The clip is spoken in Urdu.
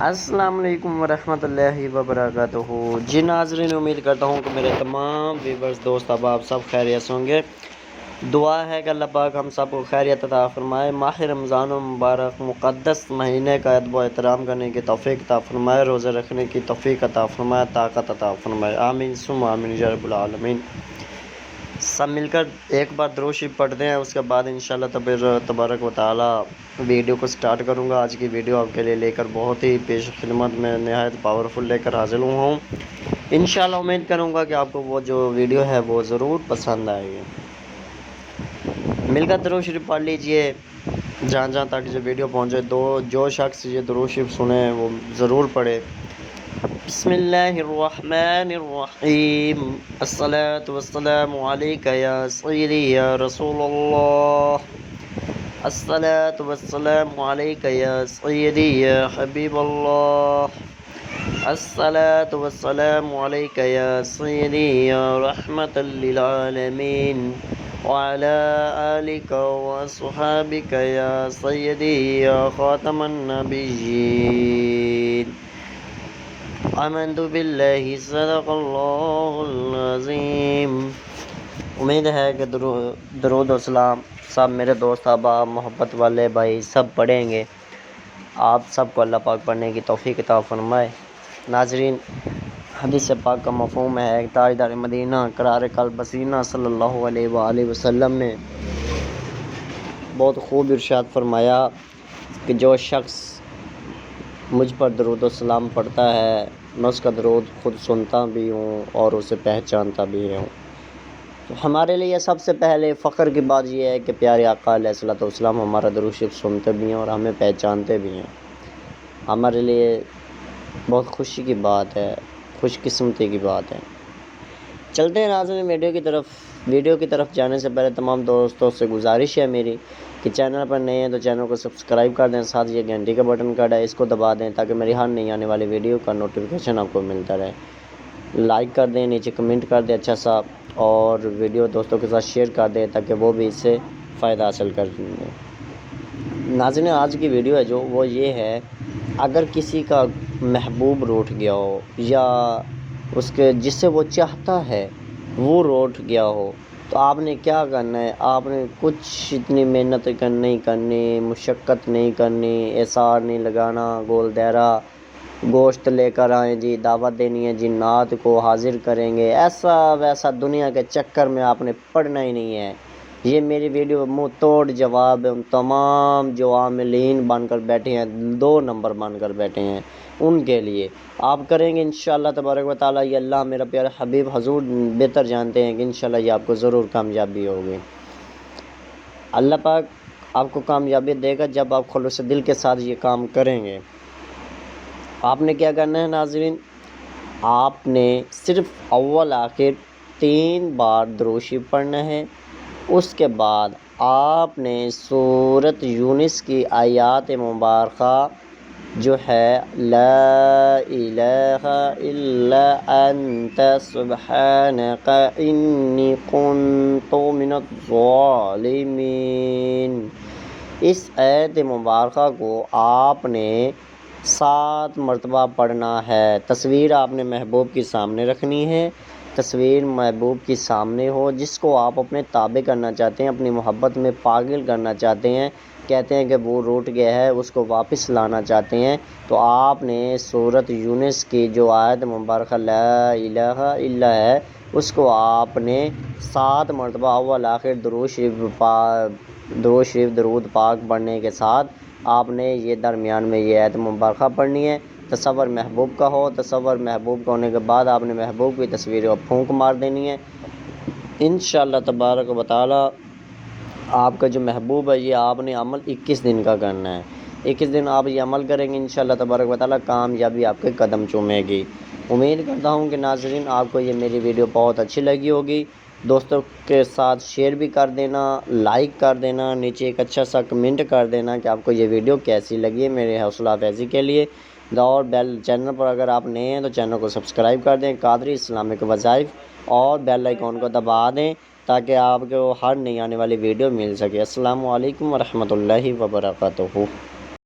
السلام علیکم ورحمۃ اللہ وبرکاتہ۔ جی ناظرین، امید کرتا ہوں کہ میرے تمام ویورز دوست احباب سب خیریت سے ہوں گے۔ دعا ہے کہ اللہ پاک ہم سب کو خیریت عطا فرمائے، ماہ رمضان و مبارک مقدس مہینے کا ادب و احترام کرنے کی توفیق عطا فرمائے، روزہ رکھنے کی توفیق عطا فرمائے، طاقت عطا فرمائے، آمین ثم آمین یا رب العالمین۔ سب مل کر ایک بار درود شریف پڑھتے ہیں، اس کے بعد انشاءاللہ تبارک و تعالی ویڈیو کو سٹارٹ کروں گا۔ آج کی ویڈیو آپ کے لیے لے کر بہت ہی پیش خدمت میں نہایت پاورفل لے کر حاضر ہوا ہوں۔ انشاءاللہ امید کروں گا کہ آپ کو وہ جو ویڈیو ہے وہ ضرور پسند آئے گی۔ مل کر درود شریف پڑھ لیجئے جہاں جہاں تک جو ویڈیو پہنچے۔ جو شخص یہ درود شریف سنے وہ ضرور پڑھے۔ بسم اللہ الرحمن الرحیم، الصلاۃ والسلام علیک یا سیدی یا رسول اللہ، الصلاۃ والسلام علیک یا سیدی یا حبیب اللہ، الصلاۃ والسلام علیک یا سیدی یا رحمۃ للعالمین، وعلی آلک واصحابک یا سیدی یا خاتم النبیین، آمنت باللہ صدق اللہ العظیم۔ امید ہے کہ درود و سلام سب میرے دوست احباب محبت والے بھائی سب پڑھیں گے۔ آپ سب کو اللہ پاک پڑھنے کی توفیق عطا فرمائے۔ ناظرین، حدیث پاک کا مفہوم ہے، تاجدار مدینہ قرار قلب حسینہ صلی اللہ علیہ وآلہ وسلم نے بہت خوب ارشاد فرمایا کہ جو شخص مجھ پر درود و سلام پڑھتا ہے، میں اس کا درود خود سنتا بھی ہوں اور اسے پہچانتا بھی ہوں۔ تو ہمارے لیے سب سے پہلے فخر کی بات یہ ہے کہ پیارے آقا علیہ الصلوۃ والسلام ہمارا درود شریف سنتے بھی ہیں اور ہمیں پہچانتے بھی ہیں۔ ہمارے لیے بہت خوشی کی بات ہے، خوش قسمتی کی بات ہے۔ چلتے ہیں ناظرین ویڈیو کی طرف جانے سے پہلے تمام دوستوں سے گزارش ہے میری کہ چینل پر نئے ہیں تو چینل کو سبسکرائب کر دیں، ساتھ یہ گھنٹی کا بٹن کا ہے اس کو دبا دیں تاکہ میری ہر نئی آنے والی ویڈیو کا نوٹیفیکیشن آپ کو ملتا رہے۔ لائک کر دیں، نیچے کمنٹ کر دیں اچھا سا، اور ویڈیو دوستوں کے ساتھ شیئر کر دیں تاکہ وہ بھی اس سے فائدہ حاصل کر لیں۔ ناظرین، آج کی ویڈیو ہے جو وہ یہ ہے، اگر کسی کا محبوب روٹھ گیا ہو یا اس کے جس سے وہ چاہتا ہے وہ روٹھ گیا ہو تو آپ نے کیا کرنا ہے؟ آپ نے کچھ اتنی محنت نہیں کرنی، مشقت نہیں کرنی، احسار نہیں لگانا، گول دیرہ گوشت لے کر آئیں جی، دعوت دینی ہے جی، نعت کو حاضر کریں گے، ایسا ویسا دنیا کے چکر میں آپ نے پڑھنا ہی نہیں ہے۔ یہ میری ویڈیو منہ توڑ جواب ہے ان تمام جو عاملین بن کر بیٹھے ہیں، 2 نمبر بن کر بیٹھے ہیں، ان کے لیے آپ کریں گے انشاءاللہ تبارک و تعالیٰ۔ یہ اللہ میرا پیارا حبیب حضور بہتر جانتے ہیں کہ انشاءاللہ یہ آپ کو ضرور کامیابی ہوگی۔ اللہ پاک آپ کو کامیابی دے گا جب آپ خلوص دل کے ساتھ یہ کام کریں گے۔ آپ نے کیا کرنا ہے ناظرین؟ آپ نے صرف اول آخر 3 بار درود شریف پڑھنا ہے۔ اس کے بعد آپ نے سورۃ یونس کی آیات مبارکہ جو ہے لا الہ الا انت سبحانک انی کنت من الظالمین، اس آیت مبارکہ کو آپ نے 7 مرتبہ پڑھنا ہے۔ تصویر آپ نے محبوب کی سامنے رکھنی ہے، تصویر محبوب کی سامنے ہو جس کو آپ اپنے تابع کرنا چاہتے ہیں، اپنی محبت میں پاگل کرنا چاہتے ہیں، کہتے ہیں کہ وہ روٹ گیا ہے اس کو واپس لانا چاہتے ہیں، تو آپ نے سورۃ یونس کی جو آیت مبارکہ لا الہ الا ہے اس کو آپ نے 7 مرتبہ اول آخر درود شریف درود پاک پڑھنے کے ساتھ آپ نے یہ درمیان میں یہ آیت مبارکہ پڑھنی ہے۔ تصور محبوب کا ہو، تصور محبوب کا ہونے کے بعد آپ نے محبوب کی تصویر کو پھونک مار دینی ہے۔ انشاءاللہ تبارک و تعالی آپ کا جو محبوب ہے یہ آپ نے عمل 21 دن کا کرنا ہے۔ 21 دن آپ یہ عمل کریں گے انشاءاللہ تبارک و تعالی کامیابی آپ کے قدم چومے گی۔ امید کرتا ہوں کہ ناظرین آپ کو یہ میری ویڈیو بہت اچھی لگی ہوگی۔ دوستوں کے ساتھ شیئر بھی کر دینا، لائک کر دینا، نیچے ایک اچھا سا کمنٹ کر دینا کہ آپ کو یہ ویڈیو کیسی لگی ہے میرے حوصلہ افزائی کے لیے۔ اور چینل پر اگر آپ نئے ہیں تو چینل کو سبسکرائب کر دیں، قادری اسلامک وظائف، اور بیل آئیکن کو دبا دیں تاکہ آپ کو ہر نئی آنے والی ویڈیو مل سکے۔ السلام علیکم ورحمۃ اللہ وبرکاتہ۔